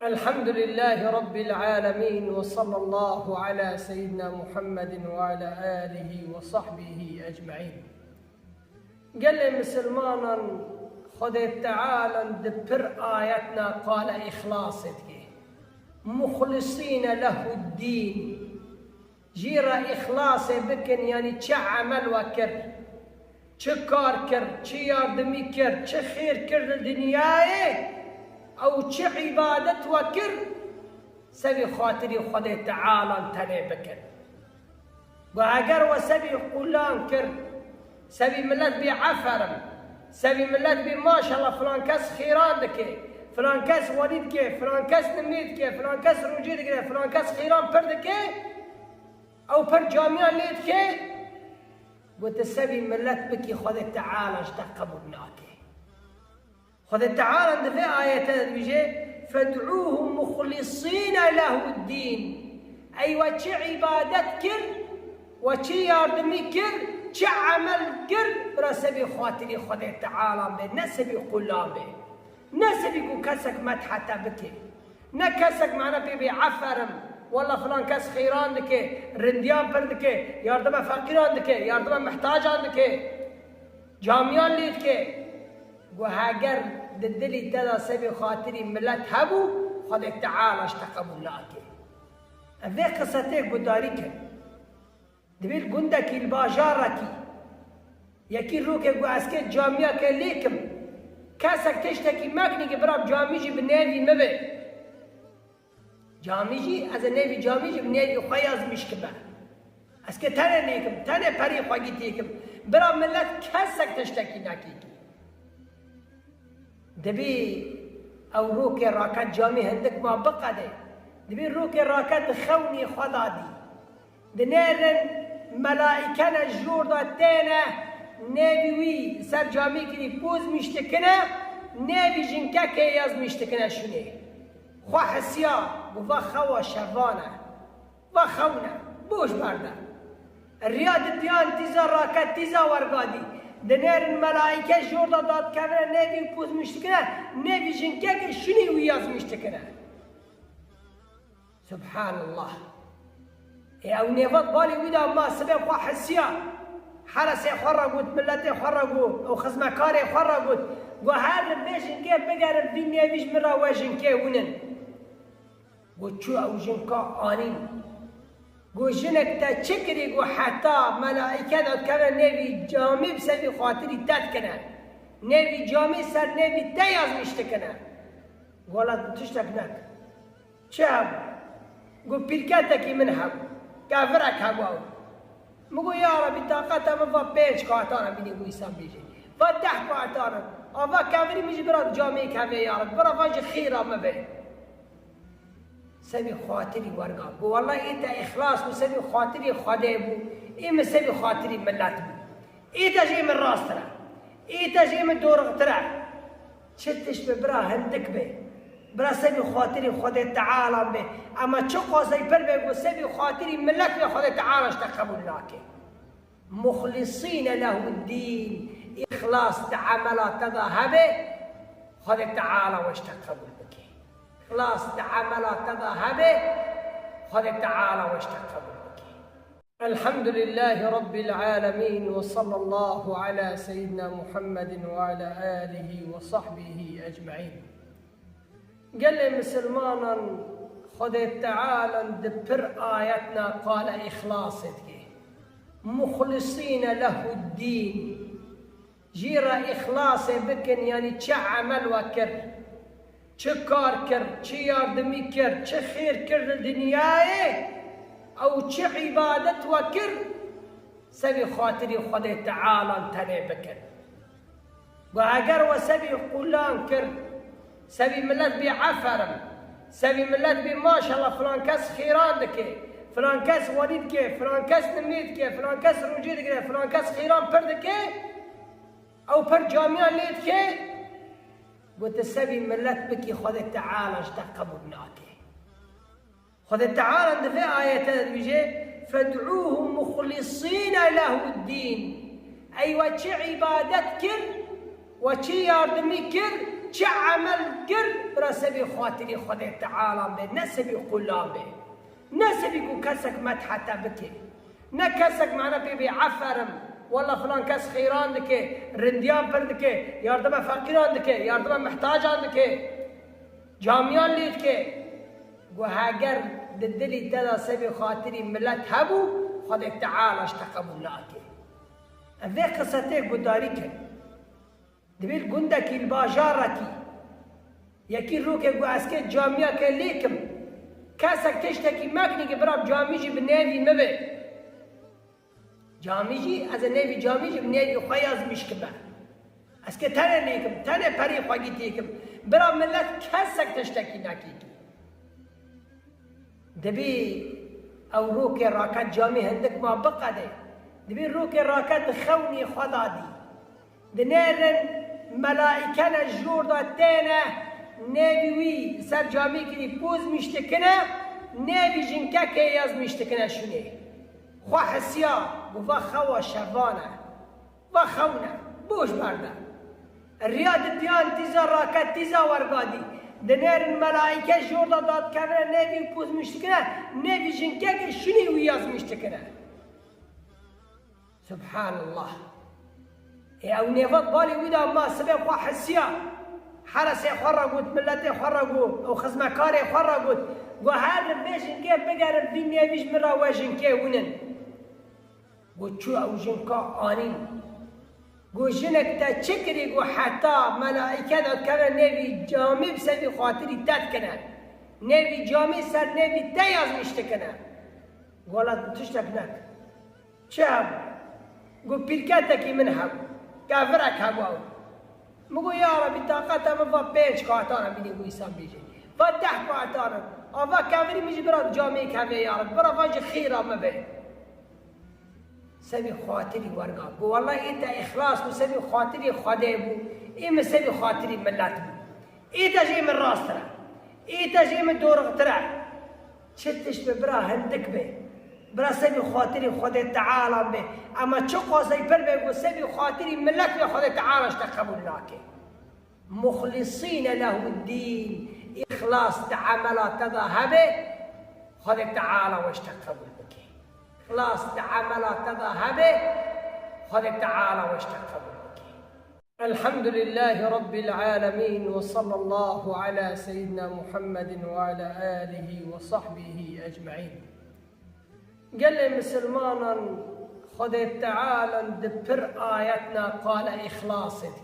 الحمد لله رب العالمين وصلى الله على سيدنا محمد وعلى آله وصحبه أجمعين. قال لي مسلمانا خذ تعالى دبر آياتنا قال إخلاصك مخلصين له الدين جيرا إخلاص بكن يعني تش عمل وكر تش كار كر تش ياردمي كر تش خير كر الدنيا او چه عبادت وكر سبي خاطري خدا تعالى تنه بكر واگر وسبي قلان كر سبي ملت بعفرم سبي ملت بما شاء الله فلان كس خيران دكه فلان كس وليد كه فلان كس نميد كه فلان كس روجيد كه فلان كس خيران برد كه او پر جامعه ليد كه وتسبي ملت بكي خدا تعالى اشتقبناك خذ تعالى في آية بيجي فادعوهم مخلصين له الدين أي وش عبادت كر وش ياردمي كر وش عمل كر برسبي خاطري خذ تعالى به نسبي قلام به نسبي كسك مدحته بك نكسك معنا بيبي عفرم والله فلان كس خيران دكي رنديان بردكي ياردم فقيران دكي ياردم محتاجان دكي جامعان ليدكي وهاجر ددلي تدا سبي خاطري ملت هبو خذ تعالى اشتقبوا لك هذه قصتك بداريك دبيل قندك الباجارك يكي روك اسكت جامعه كليكم كاسك تشتكي ماكني براب جاميجي بالنادي مبي جاميجي از نبي جاميجي بالنادي خياز مشكبه اسكت تاني ليكم تاني بري خاجيتيكم براب ملت كاسك تشتكي ناكيكي دبي او روك راكات جامي هندك ما بقى ده دبي روك راكات خوني خدادي دنيرن ملائكنا الجور داتينا نبي وي سر جامي كري بوز مشتكنا نبي جنكا كياز مشتكنا شنو خو حسيا وفا خوا شرانه وخونا بوش برده الرياض ديان تيزا راكات تيزا ورقادي دنير الملائكة جوردا داد كاميرا نبي بوز مشتكنا نبي جنكاك شنو وياز مشتكنا سبحان الله او نيفات بالي ويدا ما سبب خوا حسيا حرسي خرقوت ملتي خرقوت او خزمكاري خرقوت وهذا بيجنكا بقرب في نبيش مرا وجنكا ونن وشو او جنكا آنين جنك تشكري حتى ملائكة كمان نبي جامي بسبب خاطري تتكنا نبي جامي سر نبي تياز مشتكنا قالت تشتكناك شاب قل بيركاتك منها كافرك هواو مقول يا ربي طاقتها مفا بيش قاعتانا بيني ويسام بيجي فتح قاعتانا افا كافري ميجي براد جامي كافي يا رب برا فاجي خيرا ما بين سبي خاطري ورقا بو والله انت اخلاص وسبي خاطري خديبو اما سبي خاطري ملاتبو ايتا جاي من راس ترى ايتا جاي من دور ترى شتش ببرا هندك به برا سبي خاطري خدي تعالى به اما تشقو زي بربه وسبي خاطري ملات به خدي تعالى اشتقبوا لك مخلصين له الدين اخلاص تعاملات تذهبه خدي تعالى واشتقبوا خلاص تعاملات تذهبه خذ تعالى واشتقبوا بك. الحمد لله رب العالمين وصلى الله على سيدنا محمد وعلى آله وصحبه أجمعين. قال لي مسلمانا خذ تعالى دبر آياتنا قال إخلاصك مخلصين له الدين جيرا إخلاص بكن يعني تش عمل وكر چه کار کرد چه یاردمی کرد چه خیر کرد دنیای او چه عبادت و کرد سبی خاطری خدا تعالی تنه بکر و اگر و سبی قلان کرد سبی ملت بعفرم سبی ملت بما شاء الله فلان کس خیران دکه فلان کس ولید که فلان کس نمید که فلان کس روجید که فلان کس خیران پرد که او پر جامعه لید که وتسبي ملت بكي خذ تعالى اشتقبناك خذ تعالى في آية بيجي فادعوهم مخلصين له الدين أي وش عبادت كر وش ياردمي كر چه عمل کرد برا سبی خاطری خود تعالی به، نه سبی قلام به، نه سبی کو کسک مدحتا بکه، نه کسک معنا پی بی عفرم والله فلان کس خیران دکه، رندیان پر دکه، یاردم فقیران دکه، یاردم محتاجان دکه، جامیان لید که گو هاگر دلی تدا سبی خاطری ملت هبو خود تعالیش تقبل ناکه. اوه قصته گداری که دبیر گنده کی الباجار رکی یکی رو که گو اسکه جامعه که لیکم کسک تشتکی مکنی که براب جامعه به نیوی مبه جامعه از نیوی جامعه به نیوی خواهی از میشکبه اسکه تنه لیکم تنه پری خواهی تیکم براب ملت کسک تشتکی نکی دبی او رو که راکت جامعه هندک ما بقده دبی رو که راکت خونی خدا دی دنیرن ملائکه جور داتینه نیوی وی سر جامعه کلی پوز میشتکنه نیوی جنکه که یاز میشتکنه شونه خواه حسیا و خوا شوانه و خونه بوش برده ریاد دیان تیزا راکت تیزا ورگادی دنیرن ملائکه جور داد کنه نیوی پوز میشتکنه نیوی جنکه که شونه وی یاز میشتکنه سبحان الله او نیفت بالی ویدا ما سبب خواه حسیا حرس خورا گود ملت خورا گود او خزمکار خورا گود گو هر بیشن که بگرم دی نیویش مرا وشن که ونن گو چو او جنکا آنین گو جنک تا چکری گو حتی ملائکه داد کنه نیوی جامع بسبی خاطری داد کنه نیوی جامع سر نیوی دیاز میشته کنه گولا تشتک نک چه هم گو پیرکت کی من هم کافرک هم او مگو یا ربی طاقت هم و 5 کارتانم بیدی گو ایسان بیجی و 10 کارتانم آوا کافری میجی براد جامعه کافی یا رب برا واج خیرا مبه سبی خاطری ورگا گو والله ایتا اخلاص بو سبی خاطری خواده بو ایم سبی خاطری ملت بو ایتا جی من راست را ایتا جی من دورغ ترا چتش به برا هندک به برا سبی خاطری خود تعالی به اما چه قاضی پر بگو سبی خاطری ملت به خود تعالیش تقبل ناکه مخلصین له الدین اخلاص تعاملات تذهبه خود تعالی وش تقبل بکه اخلاص تعاملات تذهبه خود تعالی وش تقبل بکه الحمد لله رب العالمين وصلى الله على سيدنا محمد وعلى آله وصحبه أجمعين قال مسلمانا خد تعالى دبر آياتنا قال إخلاصك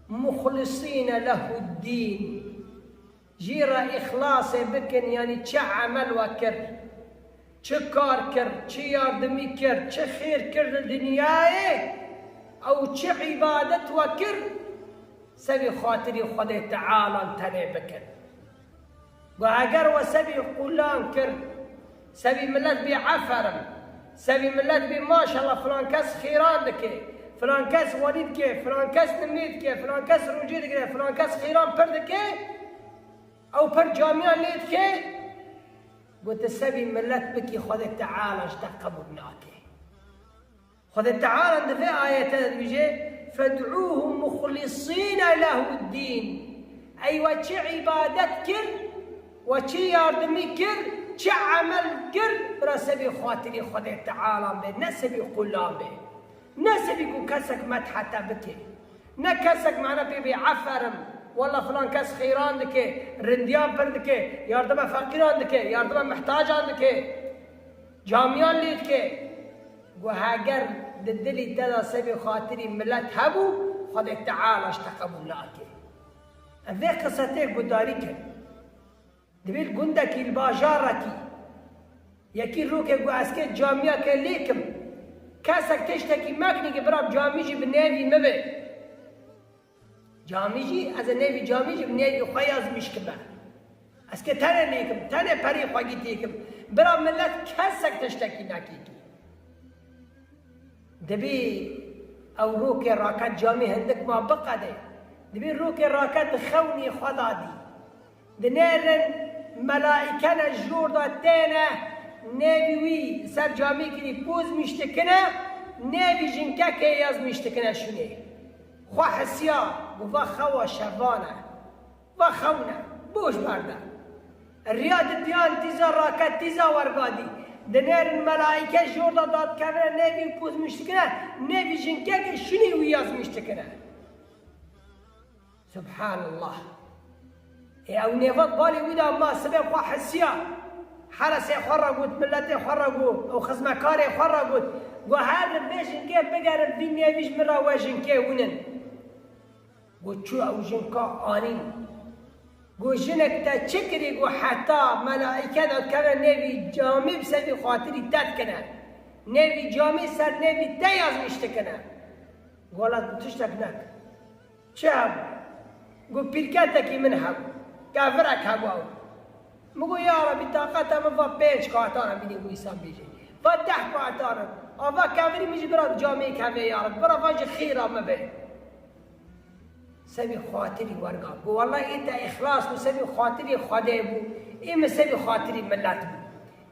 مخلصين له الدين جيرا إخلاص بكن يعني چه عمل وكر چه کار کر چه یاردمی کر چه خیر کر دنیای او چه عبادت وكر سبي خاطري خد تعالى تنه بكن و اگر و سبي قلان کر سبي ملت بي عفرم سبي ملت بي ما شاء الله فلان كس خيران دكه فلان كس وليد كه فلان كس نميد كه فلان كس روجي دكه فلان كس خيران پر دكه او پر جامعه ليد كه قلت سبي ملت بكي خد تعالى اشتقبوا بناكه خد تعالى في آية بيجي فادعوهم مخلصين له الدين اي وچه عبادت كر وچه ياردمي كر چه عمل کر برا سبی خاطری خود تعالی به نه سبی قلام به نه سبی کو کسک مدحتا بکه نه کسک معنا پی بی عفرم والله فلان کس خیران دکه رندیان پر دکه یاردم فقیران دکه یاردم محتاجان دکه جامیان لید که گو هاگر دلی تدا سبی خاطری ملت هبو خود تعالیش تقبل ناکه اوه قصته گداری که دبیر گنده کی الباجار رکی یکی رو که گو اسکه جامعه که لیکم کسک تشتکی مکنی که براب جامعه به نیوی مبه جامعه از نیوی جامعه به نیوی خواهی از میشکبه اسکه تنه لیکم تنه پری خواهی تیکم براب ملت کسک تشتکی نکی دبی او رو که راکت جامعه هندک ما بقده دبیر رو که راکت خونی خدا دی دنیرن ملائکه جور داتینه نیوی وی سر جامعه کلی پوز میشتکنه نیوی جنکه که یاز میشتکنه شونه خواه حسیا و خوا شوانه و خونه بوش برده ریاد دیان تیزا راکت تیزا ورگادی دنیر ملائکه جوردا داد کنه نوی پوز مشتکنه نوی جنکه که شنی ویاز مشتکنه سبحان الله او نفط بالي ودا ما سبب خوا حسيا حرس يخرجوا ملت يخرجوا او خزمكار يخرجوا وهذا البيشن كيف بقر الدنيا بيش مرة واجن كيف ونن وشو او جنكا آنين وجنك تشكري وحتى ملائكة كان نبي جامي بسبب خاطري تذكنا نبي جامي سر نبي تياز مشتكنا قالت تشتكناك شاب قل بيركاتك منها كافرك هباو مگو یا ربی طاقتم و 5 کارتانم بینی و ایسان بیجی و 10 کارتانم آوا کافری میجی برای جامعه کمی یا رب برای واجه خیرا مبه سبی خاطری ورگا بو والله ایتا اخلاص بو سبی خاطری خدا بو ایم سبی خاطری ملت بو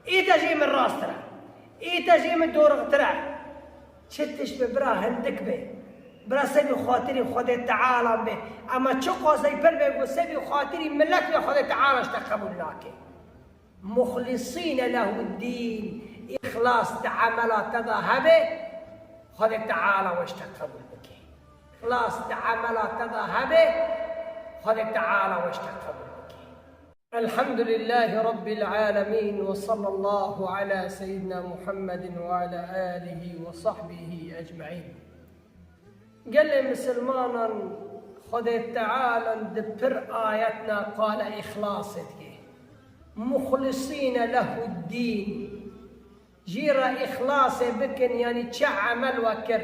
ایتا جی من راست را ایتا جی من دورغ ترا چتش به برا هندک به برا سبی خاطری خدا تعالی به اما چه قاضی پر بگو سبی خاطری ملت به خدا تعالی اشتقبول ناکه مخلصین له الدین اخلاص تعاملات تذهبه خدا تعالی واشتقبول بکه اخلاص تعاملات تذهبه خدا تعالی واشتقبول بکه الحمد لله رب العالمين وصلى الله على سيدنا محمد وعلى آله وصحبه أجمعين قال لي مسلمانا خذ تعالى دبر آياتنا قال إخلاصك مخلصين له الدين جيرا إخلاص بكن يعني چه عمل وكر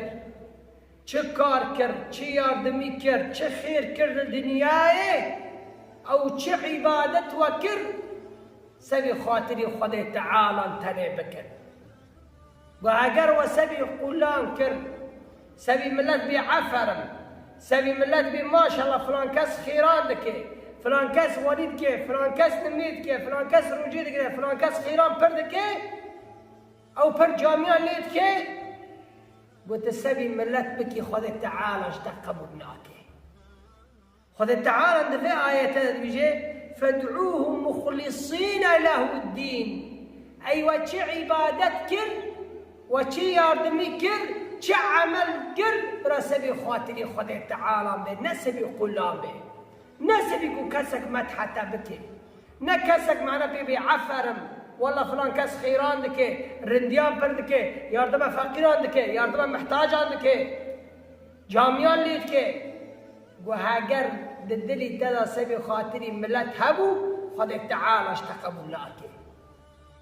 چه کار كر چه ياردمي كر چه خير كر دنياي أو چه عبادت وكر سبي خاطري خذ تعالى تني بكن وأجر وسبي قلان كر سبي ملت بي عفرم سبي ملت بي ما شاء الله فلان كاس خيران دكي فلان كاس وليد كي فلان كاس نميد كي فلان كاس روجي دكي فلان كاس خيران پر دكي او پر جامعان ليد كي وتسبي ملت بكي خذ تعالى اشتقبناك خذ تعالى في آية بيجي فادعوهم مخلصين له الدين أي وشي عبادت كر وشي ياردمي كر چه عمل کرد برا سبی خاطری خدا تعالی به نه سبی قلام به نه سبی کو کسک مدحتا بکه نه کسک معنا بی عفرم والله فلان کس خیران دکه رندیان پر دکه یاردم فقیران دکه یاردم محتاجان دکه جامیان لید که و هاگر دلی تدا سبی خاطری ملت هبو خدا تعالی اشتقبول لاکه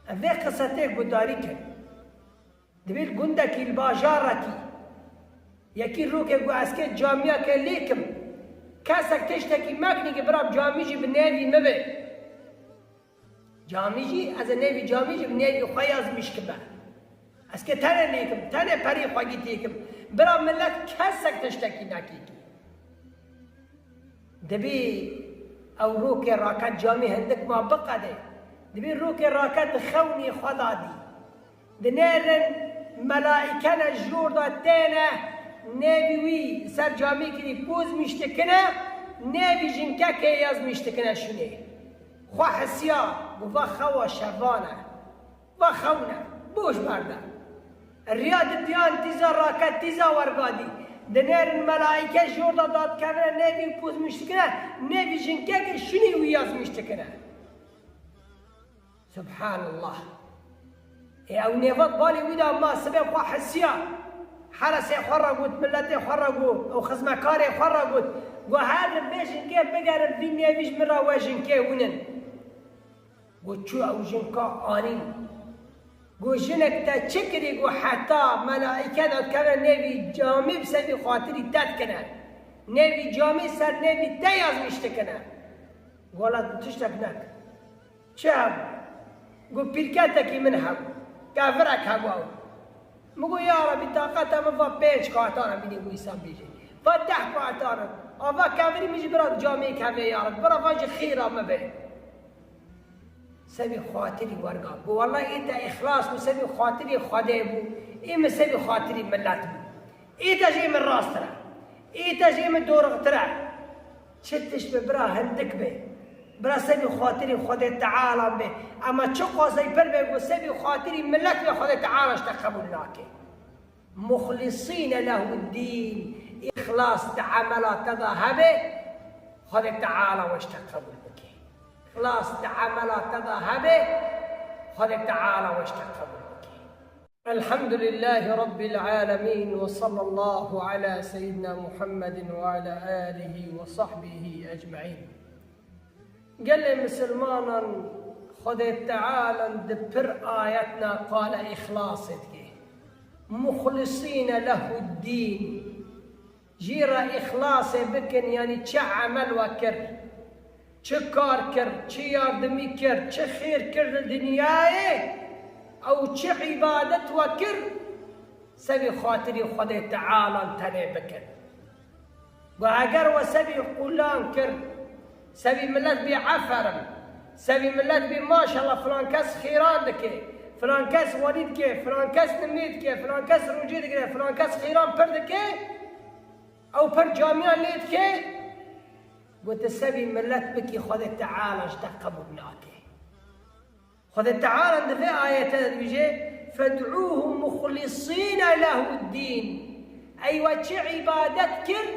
اوه قصته گداری که دبیر گندکی الباجارتی یکی رو که گو اسکه جامعه که لیکم کسک تشتکی مکنی که براب جامعه جی بنیوی مبه جامعه جی از نوی جامعه جی بنیوی خواهی از میشکبه اسکه تنه لیکم تنه پری خواهی تیکم براب ملت کسک تشتکی نکی دبی او رو که راکت جامعه هندک ما بقده دبی رو که راکت خونی خدا دی دنیرن ملائكنا الجور داتينا نبي وي سر جامي كدي بوز مشتكنا نبي جنكا كياز مشتكنا شنو خو حسيا وفا خوا شفانا وخونا بوش بردا الرياض ديان تيزا راكت تيزا ورقادي دنير الملائكة جور دات كامنا نبي بوز مشتكنا نبي جنكا شنو وياز مشتكنا سبحان الله او نفط بالي ودا ما سبب خوا حسيا حرس يخرجوا ملت يخرجوا او خزمكار يخرجوا وهذا البيشن كيف بقر الدنيا بيش مرة واجن كيف ونن وشو او جنكا آنين وجنك تشكري وحتى ملائكة كان نبي جامي بسبب خاطري تذكنا نبي جامي سر نبي تياز مشتكنا قالت تشتكناك شاب قل بيركاتك منها كافرك هباو مگو یا ربی طاقتم و 5 کارتانم بینی و ایسان بیجی و 10 کارتانم آوا کافری میجی برای جامعه کمی یا رب برای واجه خیرا مبه سبی خاطری ورگا بو والله ایتا اخلاص بو سبی خاطری خدا بو ایم سبی خاطری ملت بو ایتا جی من راست را ایتا جی من دورغ ترا چتش به برا هندک به برا سبی خاطری خود تعالی به اما چه قاضی پر بگو سبی خاطری ملت به خود تعالیش تقبل ناکه مخلصین له الدین اخلاص تعاملات تذهبه خود تعالی وش تقبل بکه اخلاص تعاملات تذهبه خود تعالی وش تقبل الحمد لله رب العالمين وصلى الله على سيدنا محمد وعلى آله وصحبه أجمعين قال مسلمانا خذ تعالى دبر آياتنا قال إخلاصك مخلصين له الدين جيرا إخلاص بكن يعني چه عمل وكر چه کار كر چه ياردمي كر چه خير كر الدنيا او چه عبادت وكر سبي خاطري خود تعالى تنه بكر و اگر و سبي قولان كر سبي ملت بي عفرم سبي ملت بي ما شاء الله فلان كس خيران دكه فلان كس وليد كه فلان كس نميد كه فلان كس روجي دكه فلان كس خيران پر دكه او پر جامعان ليد كه وتسبي ملت بكي خود تعالى اشتقبوا ناكه خذ تعالى في آية بيجي فادعوهم مخلصين له الدين أي وش عبادت كر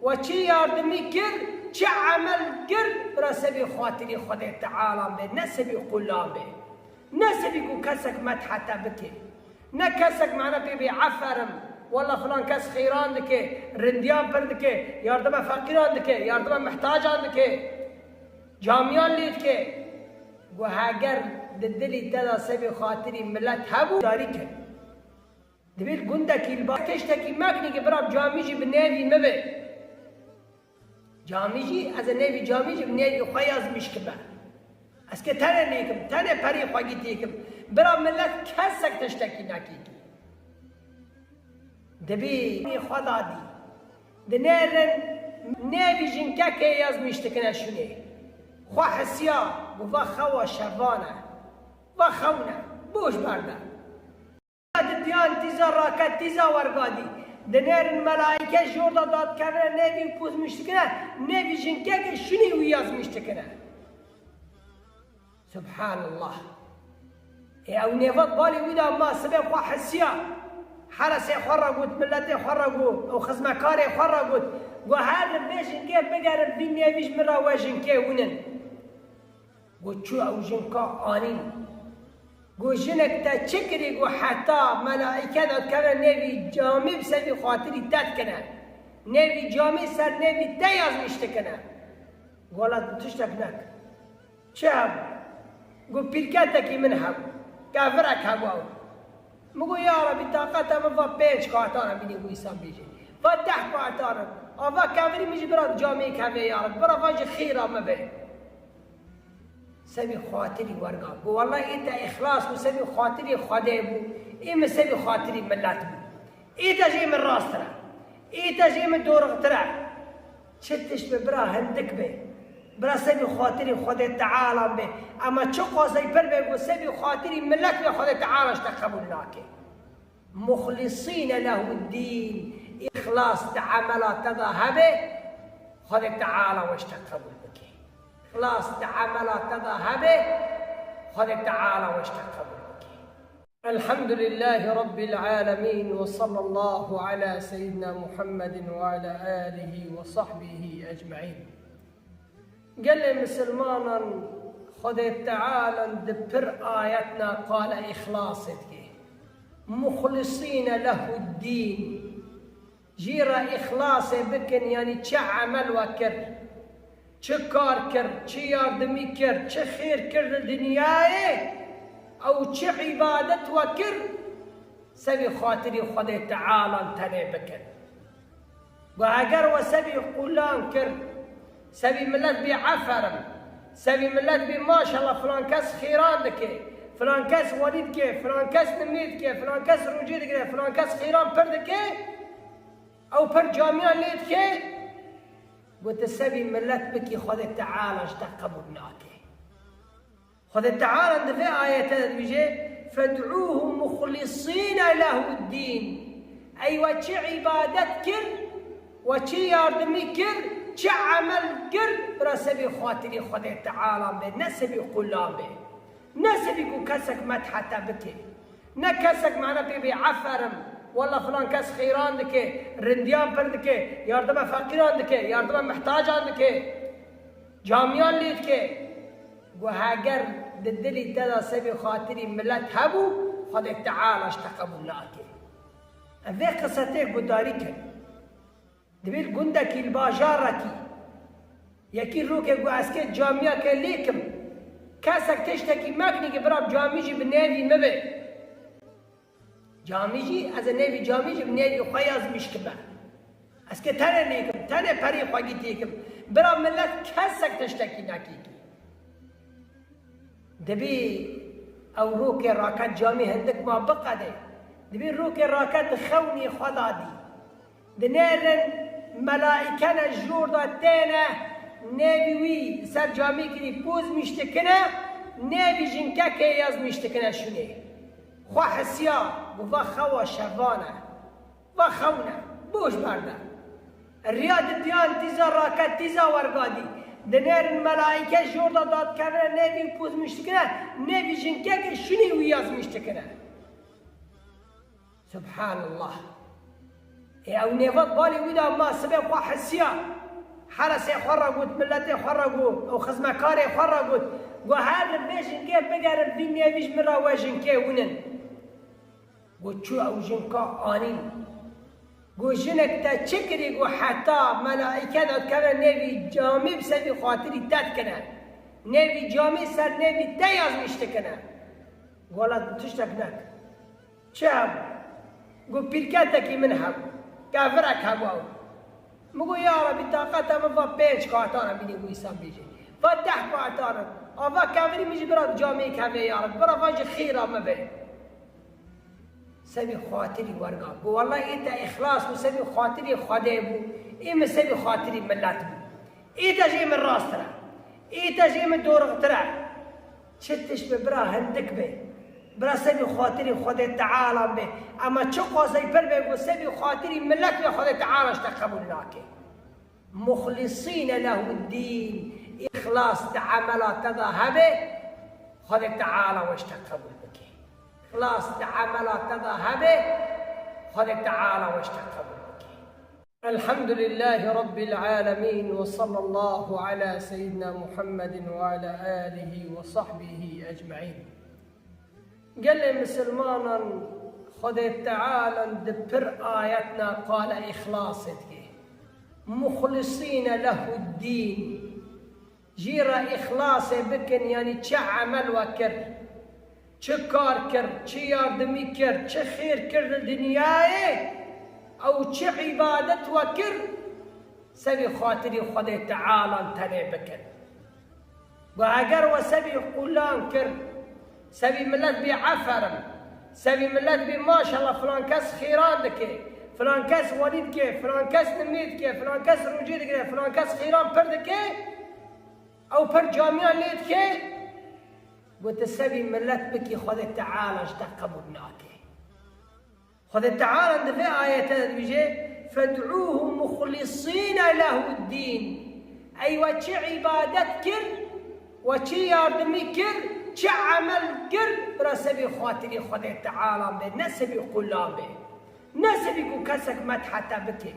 وش ياردمي كر وش عمل كر برسبي خاطري خذ تعالى به نسبي قلام به نسبي كسك مدحته بك نكسك معنا بيبي عفرم والله فلان كس خيران دكه رنديان بردكه ياردم فقيران دكه ياردم محتاجان دكه جامعان ليدكه و هاگر دلی تدا سبی خاطری ملت هبو داری کن دبیر گندکی البا تشتکی مکنی که برام جامیجی بنیوی مبه جامیجی از نوی جامیجی بنیوی خیاز میشکبه از که تنه نیکم تنه پری خواهی تیکم برام ملت کسک تشتکی نکی دبیر خدا دی دنیرن نوی جنکه که یاز میشتکنه شونه خواه حسیا و خوا شبانه و خونه بوش برده دیان تیزا راکت تیزا ورگادی دنیر ملائکه جوردا داد کنه نوی پوز میشتکنه نوی جنکه که شنی ویاز میشتکنه سبحان الله او نیوات بالی ویدا ما سبب خواه حسیا حرسه خورا گود ملت خورا گود او خزمکار خورا گود گو هر بیشن که بگرد بی نویش مرا وشن که ونن گو چو او جنکا آنین گو جنک تا چکری گو حتی ملائکه داد کنه نوی جامع بسبی خاطری داد کنه نوی جامع سر نوی دیاز میشته کنه گولا تشتک نک چه هم گو پیرکتکی من هم کافرک هم مگو یا ربی طاقت هم و 5 کارتانم بینی گو ایسان بیجی و 10 کارتانم آوا کافری میجی براد جامعه کافه یا رب برا واج خیرا مبه سبي خاطري ورقا بو والله انت اخلاص وسبي خاطري خدي بو اما سبي خاطري ملات بو ايتا جاي من راس ترى ايتا جاي من دور ترى شتش ببرا هندك به برا سبي خاطري خدي تعالى به اما چو قاضي پر بگو سبي خاطري ملت به خدي تعالى اشتقبوا ناكه مخلصين له الدين اخلاص تعاملات تذهبه خدي تعالى واشتقبوا خلاص تعاملات تذهبه خذ تعالى واشتقبل الحمد لله رب العالمين وصلى الله على سيدنا محمد وعلى آله وصحبه أجمعين قال مسلمانا خذ تعالى دبر آياتنا قال إخلاصك مخلصين له الدين جيرا إخلاص بكن يعني چه عمل وكر چه کار کرد چه یاردمی کرد چه خیر کرد دنیای او چه عبادت وکر سبی خاطری خود تعالی تنه بکر و اگر و سبی قولان کرد سبی ملت بی عفرم سبی ملت بی ما شاء الله فلان کس خیران دکه فلان کس ولید که فلان کس نمید که فلان کس روجی دکه فلان کس خیران پر دکه او پر جامعان لید که وتسبي ملت بكي خذ تعالى اشتقبوا بناكي خذ تعالى في آية بيجي فادعوهم مخلصين له الدين أي وش عبادت كر وش ياردمي كر چه عمل کرد برا سبی خاطری خود تعالی به، نه سبی قلام به، نه سبی کو کسک مدحتا بکه، نه کسک معنا پی بی عفرم والله فلان کس خیران دکه، رندیان پر دکه، یاردم فقیران دکه، یاردم محتاجان دکه، جامیان لید که گو هاگر دلی تدا سبی خاطری ملت هبو خود تعالیش تقبل ناکه. اوه قصته گداری که دبیر گنده کی الباجار رکی یکی رو که گو اسکه جامعه که لیکم کسک تشتکی مکنی که براب جامعه جی بنیوی مبه جامعه جی از نوی جامعه جی بنیوی خوی از میشکبه اسکه تنه لیکم تنه پری خواهی تیکم براب ملت کسک تشتکی نکی دبی او رو که راکت جامعه هندک ما بقده دبی رو که راکت خونی خدا دی دنیرن ملائکه جور دادتینه نبی وی سر جامعه کری پوز میشتکنه نبی جنکه که یاز میشتکنه شونه خواه حسیا و خوا شوانه و خونه بوش برده ریاد دیان تیزا راکت تیزا ورگادی دنیرن ملائکه جور داد کنه نبی پوز میشتکنه نبی جنکه که شونه وی یاز میشتکنه سبحان الله او نيفات بالي ويدا ما سبب خوا حسيا حرس يخرجوت ملت يخرجوت او خزمكار يخرجوت وهذا الفيجن كيف بقى الدنيا بيج مرة واجن كيف ونن وشو او جنكا آنين جنك تشكري حتى ملائكة كمان نبي جامي بسبب خاطري تتكنا نبي جامي سر نبي تياز مشتكنا قالت تشتكناك شاب قل بيركاتك من حب كافرك هواو مگو یا ربی طاقت من و پیچ کاتارم بینی ویسان بیجی و ده کاتارم آوا کافری میجی برای جامعه کمی یا رب برای واج خیرا مبه سبی خاطری ورگا بو والله ایتا اخلاص و سبی خاطری خدا بو ایم سبی خاطری ملت بو ایتا جی من راست را ایتا جی من دورغ ترا چتش به برا هندک به برا سبی خاطری خود تعالی به اما چه قاضی پر بگو سبی خاطری ملت به خود تعالیش تقبل ناکه مخلصین له الدین اخلاص عملات تذهبه خود تعالی وش تقبل بکه اخلاص عملات تذهبه خود تعالی وش تقبل بکه الحمد لله رب العالمين وصلى الله على سيدنا محمد وعلى آله وصحبه أجمعين قال مسلمانا خد تعالى دبر آياتنا قال إخلاصك مخلصين له الدين جيرا إخلاص بكن يعني چه عمل وكر چه كار كر چه ياردمي كر چه خير كر الدنيا أو چه عبادت وكر سبي خاطري خد تعالى تني بكن وأجر وسبي قلان كر سبي ملت بي عفرم سبي ملت بي ما شاء الله فلان كاس خيران دكي فلان كاس وليد كي فلان كاس نميد كي فلان كاس رجيد كي فلان كاس خيران پر دكي او پر جامعان ليد كي قلت سبي ملت بكي خذ تعالى اشتقبوا بناكي خذ تعالى عند في آية بيجي فادعوهم مخلصين له الدين ايوه چه عبادت كر وچه ياردمي كر چه عمل کرد برا سبی خاطری خود تعالی به نه سبی قلام به نه سبی کو کسک مدحتا بکه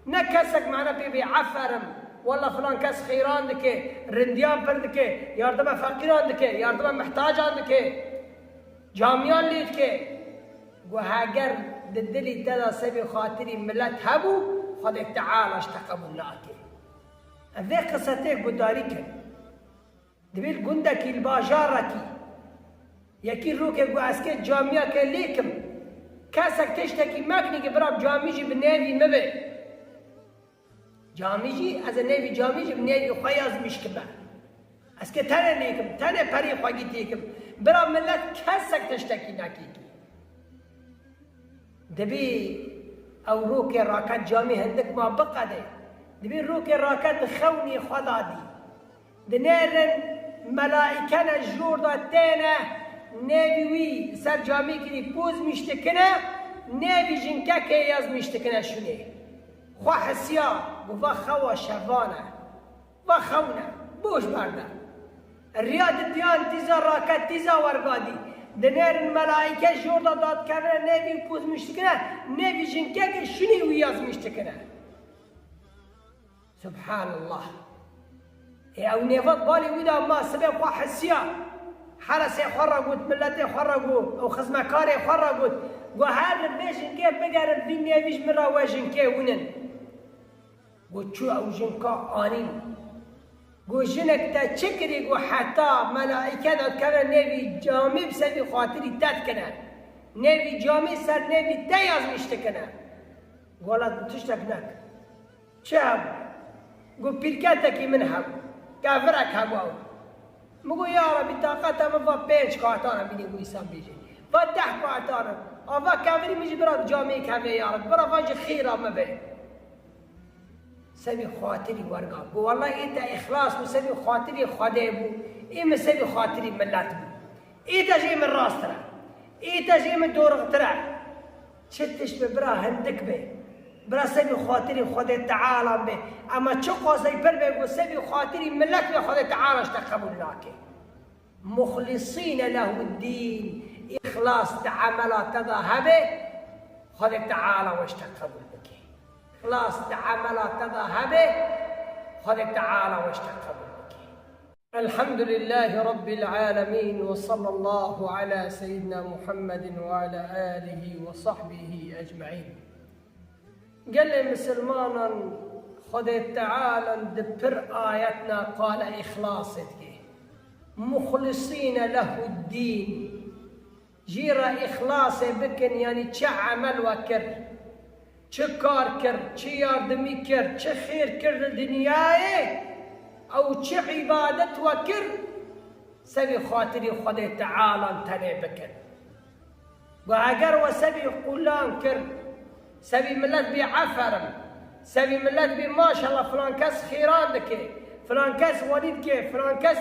نه کسک معنا پی بی عفرم والله فلان کس خیران دکه رندیان پر دکه یاردم فقیران دکه یاردم محتاجان دکه جامیان لید که گو هاگر دلی تدا سبی خاطری ملت هبو خود تعالیش تقبل ناکه اوه قصته گداری که دبیر گنده کی الباجار رکی یکی رو که گو اسکه جامعه که لیکم کسک تشتکی مکنی که براب جامعه جی بنیوی مبه جامعه جی از نوی جامعه جی بنیوی خوی از میشکبه اسکه تنه لیکم تنه پری خواهی تیکم براب ملت کسک تشتکی نکی دبی او رو که راکت جامعه هندک ما بقده دبی رو که راکت خونی خدا دی دنیرن ملائکه جور دادتینه نبی وی سر جامعه کری پوز میشتکنه نبی جنکه که یاز میشتکنه شونه خواه حسیا و خوا شوانه و خونه بوش برده ریاد دیان تیزا راکت تیزا ورگادی دنیر ملائکه جوردا داد کنه نبی پوز مشتی کنه نبی جنکه که شنی ویاز مشتی کنه سبحان الله او نیفت بالی ویدا ما سبب خواه حسیا حرسي خرجت ملتي خرجوا او خزمكاري خرجت وهذا البيشن كيف بقى الدنيا بيش مرة واجن كيف ونن وشو او جنكا آنين وجنك تشكري وحتى ملائكة كان نبي جامي بسبب خاطري تتكنا نبي جامي سر نبي تياز مشتكنا ولا تشتكناك شاب قو بيركاتك منها كافرك هبواو مگو یا ربی طاقتم و 5 کارتانم بینی گوی سام بیجی و 10 کارتانم آوا کامری میجی برات جامعه کمی یا رب برا واج خیرا مبه سبی خاطری ورگا بو والله ایتا اخلاص و سبی خاطری خدا بو ایم سبی خاطری ملت بو ایتا جی من راست را ایتا جی من دورغ ترا چتش به برا هندک به برا سبی خاطری خدا تعالی به اما چو قاضی پر بگو سبی خاطری ملت به خدا تعالی اشتقبول ناکه مخلصین له الدین اخلاص تعاملات تذهبه خدا تعالی واشتقبول بکه اخلاص تعاملات تذهبه خدا تعالی واشتقبول بکه الحمد لله رب العالمين وصلى الله على سيدنا محمد وعلى آله وصحبه أجمعين قال لي مسلمانا خدا تعالى دبر آياتنا قال إخلاصك مخلصين له الدين جيرا إخلاص بكن يعني چه عمل وكر چه کار كر چه ياردمي كر چه خير كر دنياي أو چه عبادت وكر سبي خاطري خدا تعالى تني بكن وأجر وسبي قلان كر سبي ملت بي عفرم سبي ملت بي ما شاء الله فلان كاس خيران دكي فلان كاس وليد كي فلان كاس